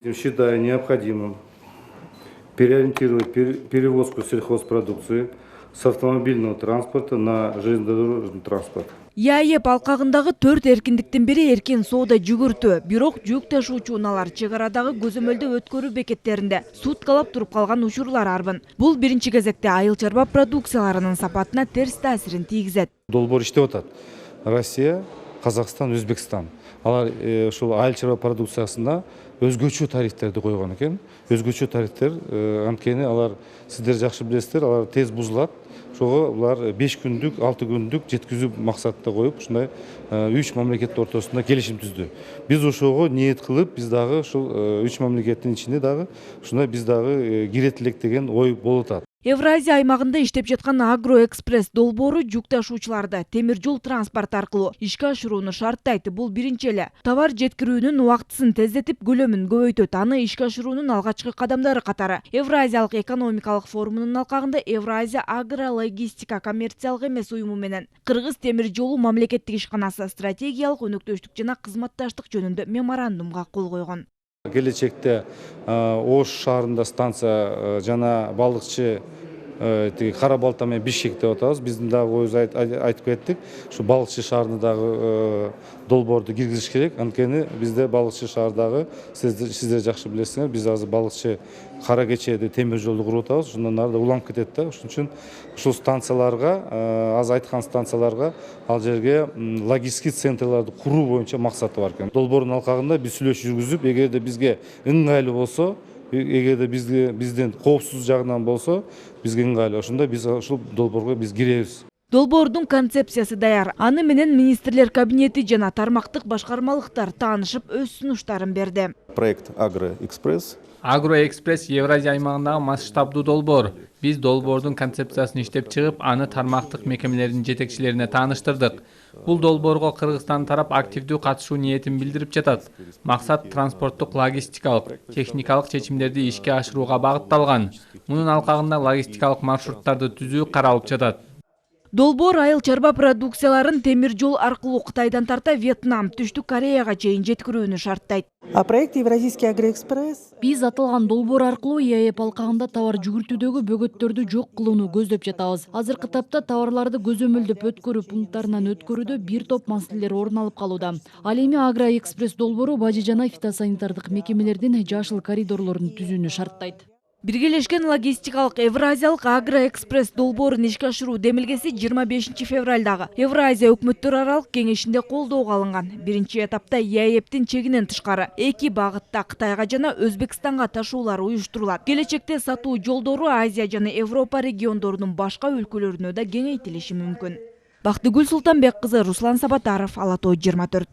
Считаю необходимым переориентировать перевозку сельхозпродукции с автомобильного транспорта на железнодорожный транспорт. ЯЭП алкагындагы 4 эркиндиктин бири эркин соода жүгүртүү. Бирок жүк ташуучу унаалар чек арадагы көзөмөлдөө өткөрүү бекеттеринде суткалап туруп калган учурлар арбын. Бул биринчи кезекте айыл чарба продукцияларынын сапатына терс таасирин тийгизет. Долбоор иштеп атат. Россия, Казакстан, Өзбекстан. Алар ушул айыл чарба продукциясында өзгөчө тарифтерди койгон экен. Өзгөчө тарифтер анткени алар сиздер жакшы билесиздер, алар тез бузулат. Ошого улар 5 күндүк, 6 күндүк жеткизүү максатында коюп, ушундай 3 мамлекет ортосунда келишим түздү. Биз ошого ниет кылып, биз дагы ушул 3 мамлекеттин ичинде дагы ушундай биз дагы кирет элек деген ой болуп атат. Евразия аймагында иштеп жаткан Агроэкспресс долбоору жүк ташуучуларды темир жол транспорт аркылуу ишке ашырууну шарттайт. Бул биринчи эле товар жеткирүүнүн убактысын тездетип, көлөмүн көбөйтөт. Аны ишке ашыруунун алгачкы кадамдары катары Евразиялык экономикалык форумунун алкагында Евразия агрологистика коммерциялык эмес уюму менен Кыргыз темир жолу мамлекеттик ишканасы стратегиялык өнөктөштүк жана кызматташтык жөнүндө меморандумга кол койгон. Келечекте Ош шаарында станция жана балыкчы Кара Балта менен Бишкек деп атабыз. Биздин дагы ойубузду айтып кеттик. Ушу балыкчы шаарына дагы долбоорду киргизиш керек. Анткени бизде балыкчы шаардагы сиздер жакшы билесиңер, биз азыр балыкчы Кара Кечеде темир жолду куруп атабыз. Ошондон ары да уланып кетет да. Ошон үчүн ушул станцияларга, аз айткан станцияларга ал жерге логистик центрларды куруу боюнча максаты бар экен. Долбоордун алкагында биз сүйлөшүү жүргүзүп, эгерде бизге ыңгайлуу болсо, эгерде бизден коопсуз жагынан болсо, бизге ыңгайлуу. Ошондо биз ушул долбоорго биз киребиз. Долбоордун концепциясы даяр. Аны менен министрлер кабинети жана тармактык башкармалыктар таанышып, өз сунуштарын берди. Проект Агроэкспресс. Агроэкспресс Евразия аймагындагы масштабдуу долбоор. Биз долбоордун концепциясын иштеп чыгып, аны тармактык мекемелердин жетекчилерине тааныштырдык. Бул долбоорго Кыргызстан тарап активдүү катышуу ниетин билдирип жатат. Максат транспорттук, логистикалык, техникалык чечимдерди ишке ашырууга багытталган. Мунун алкагында логистикалык маршруттарды түзүү каралып жатат. Долбоор айыл чарба продукцияларын темир жол аркылуу Кытайдан тарта Вьетнам, Түштүк Кореяга чейин жеткирүүнү шарттайт. А проект Евразийский агроэкспресс. Биз аталган долбоор аркылуу ЯЭП алкагында товар жүгүртүүдөгү бөгөттөрдү жок кылууну көздөп жатабыз. Азыркы тапта товарларды көзөмөлдөп өткөрүү пункттарынан өткөрүүдө бир топ маселелер орун алып калууда. Ал эми Агроэкспресс долбоору бажы жана фитосанитардык мекемелердин жашыл коридорлорун түзүүнү шарттайт. Биргелешкен логистикалык Евразиялык Агроэкспресс долбоорун ишке ашыруу демилгеси 25 февралдагы Евразия өкмөттөр аралык кеңешинде колдоого алынган. Биринчи этапта ЯЭПтин чегинен тышкары 2 багытта Кытайга жана Өзбекстанга ташуулар уюштурулат. Келечекте сатуу жолдору Азия жана Европа региондорунун башка өлкөлөрүнө да кеңейтилиши мүмкүн. Бактыгүл Султанбек кызы, Руслан Сабатаров, Ала Тоо 24.